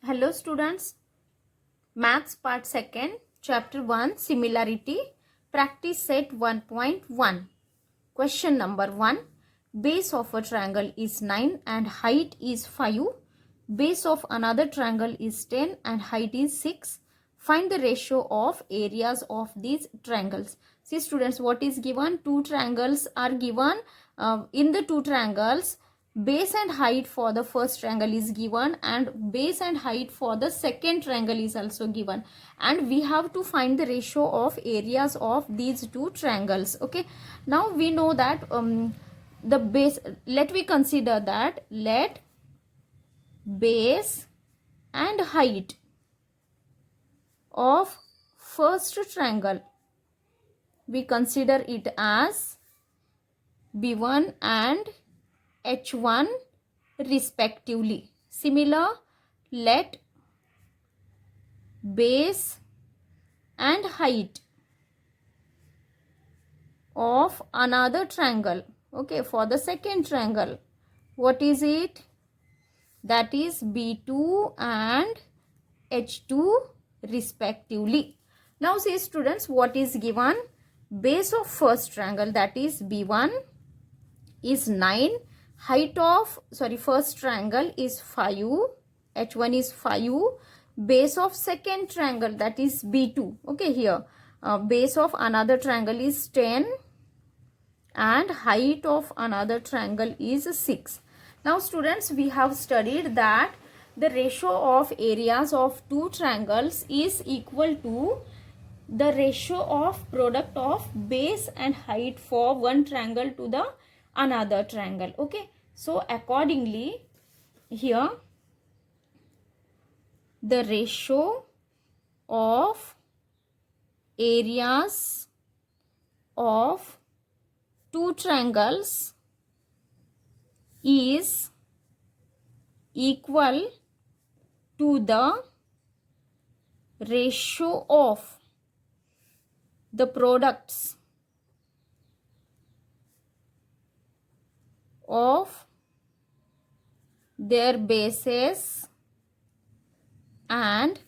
Hello students, Maths part 2nd, chapter 1, Similarity, practice set 1.1. Question number 1. Base of a triangle is 9 and height is 5. Base of another triangle is 10 and height is 6. Find the ratio of areas of these triangles. See students, what is given? Two triangles are given. In the two triangles, base and height for the first triangle is given and base and height for the second triangle is also given, and we have to find the ratio of areas of these two triangles. Okay, now we know that the base, let we consider that let base and height of first triangle, we consider it as B1 and H1 respectively. Similar, let base and height of another triangle, okay, for the second triangle, what is it? That is B2 and H2 respectively. Now see students, what is given? Base of first triangle, that is B1, is 9. Height of first triangle is 5. H1 is 5. Base of second triangle, that is B2. Okay, here base of another triangle is 10 and height of another triangle is 6. Now students, we have studied that the ratio of areas of two triangles is equal to the ratio of product of base and height for one triangle to the another triangle. Okay, so accordingly here the ratio of areas of two triangles is equal to the ratio of the products of their bases and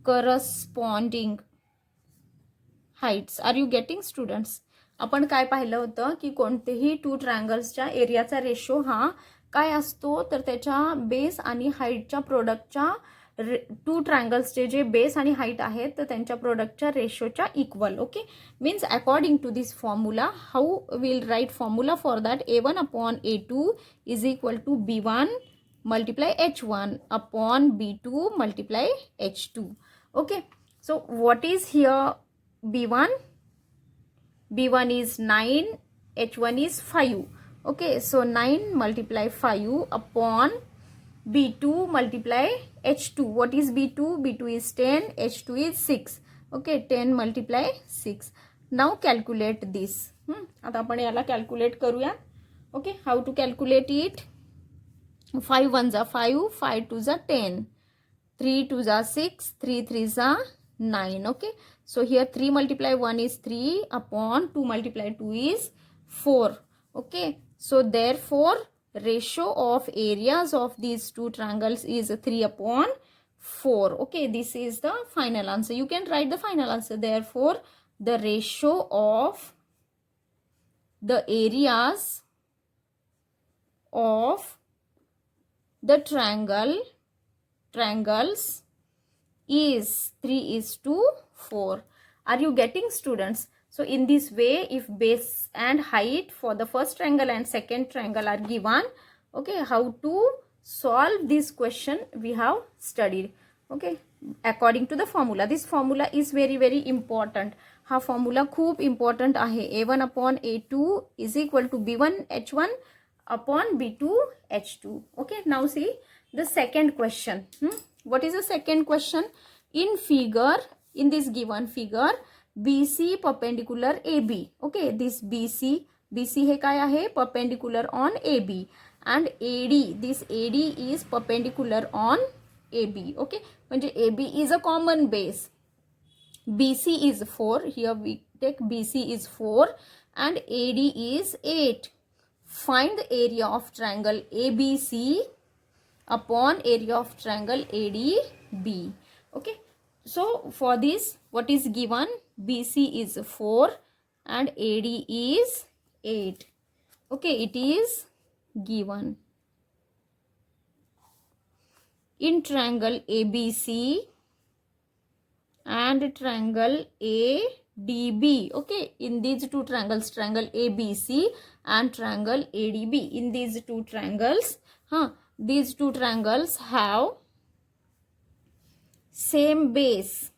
corresponding heights. Are you getting students? आपण काय पाहिलं होतं की कोणतेही to ट्रायंगल्सच्या एरियाचा ratio हा काय असतो, तर त्याच्या बेस आणि हाईटच्या प्रोडक्टच्या टू ट्रायंगल्सचे जे बेस आणि हाईट आहेत तर त्यांच्या प्रोडक्टच्या रेशोच्या equal. Okay, means according to this formula, how will write formula for that A1 upon A2 is equal to B1 multiply H1 upon B2 multiply H2. Okay, so what is here B1? B1 is 9, H1 is 5. Okay, so 9 multiply 5 upon B2 multiply H2. What is B2? B2 is 10, H2 is 6. Okay, 10 multiply 6. Now calculate this. आता आपण याला calculate करूया. Okay, how to calculate it? 5 1s are 5, 5 2s are 10, 3 2s are 6, 3 3s are 9. Okay, so here 3 multiply 1 is 3 upon 2 multiply 2 is 4. Okay, so therefore ratio of areas of these two triangles is 3 upon 4. Okay, this is the final answer. You can write the final answer. Therefore the ratio of the areas of the triangles is 3:4. Are you getting students? So in this way, if base and height for the first triangle and second triangle are given, okay, how to solve this question we have studied. Okay, according to the formula. This formula is very very important. हा formula खूप important आहे. A1 upon A2 is equal to B1 H1 upon B2 H2. Okay, now see the second question. What is the second question? In figure, in this given figure, BC perpendicular AB. Okay, this BC हे काय आहे? Perpendicular on AB, and AD, this AD is perpendicular on AB. Okay, म्हणजे AB is a common base. BC is 4. Here we take BC is 4 and AD is 8. Find the area of triangle ABC upon area of triangle ADB. Okay, so for this what is given? BC is 4 and AD is 8. Okay, it is given. In triangle ABC and triangle ADB. Okay, in these two triangles, triangle ABC and triangle ADB, in these two triangles, these two triangles have same base.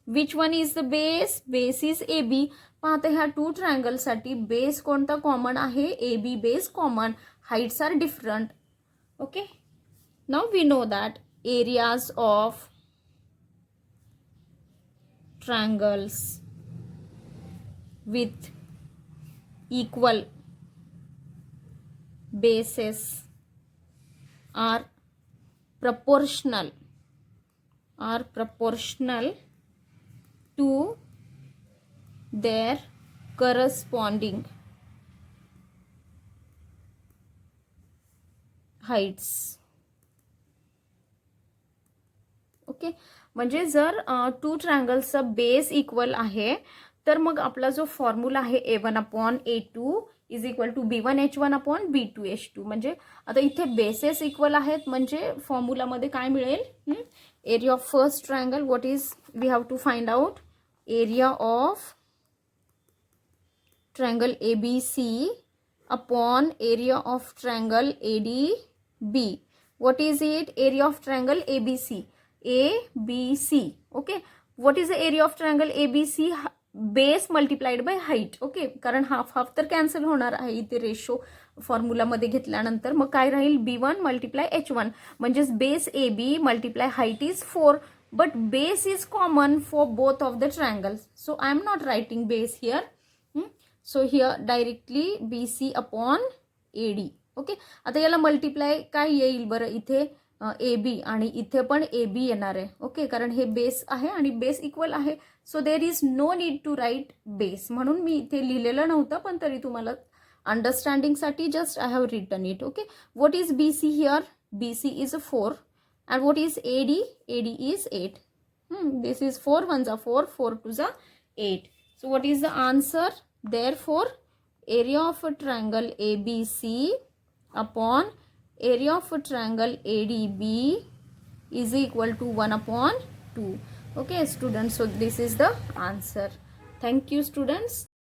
Which one is the base? Base is AB. पाहता ह्या two triangle साठी base कोणता common आहे? AB base common. Heights are different. Okay, now we know that areas of triangles with equal bases are proportional to their corresponding heights. Okay, म्हणजे जर to ट्रायंगल्सचा base equal आहे तर मग आपला जो formula आहे A1/A2 is equal to B1H1/B2H2. म्हणजे आता इथे बेसेस इक्वल आहेत म्हणजे फॉर्म्युलामध्ये काय मिळेल? Area of first triangle, what is we have to find out? Area of triangle ABC upon area of triangle ADB. What is it? Area of triangle ABC. Okay, what is the area of triangle ABC? Base multiplied by height. Okay, कारण half half तर cancel होणार आहे इथे ratio formula मध्ये घेतल्यानंतर. मग काय राहील? B1 × H1 म्हणजेच base AB multiply height is 4. But base is common for both of the triangles. So I am not writing base here. So here directly BC upon AD. Okay, आता याला multiply काय येईल बरं? इथे AB आणि इथे पण AB येणार आहे. ओके, कारण हे बेस आहे आणि बेस इक्वल आहे. So there is no need to write base. म्हणून मी इथे लिहिलेलं नव्हतं, पण तरी तुम्हाला अंडरस्टँडिंगसाठी just I have written it. Okay, what is BC here? BC is 4 and what is AD? AD is 8. This is 4 1s are 4, 4 2s are 8. So what is the answer? Therefore, area of a triangle ABC upon area of a triangle ADB is equal to 1/2. Okay, students. So this is the answer. Thank you, students.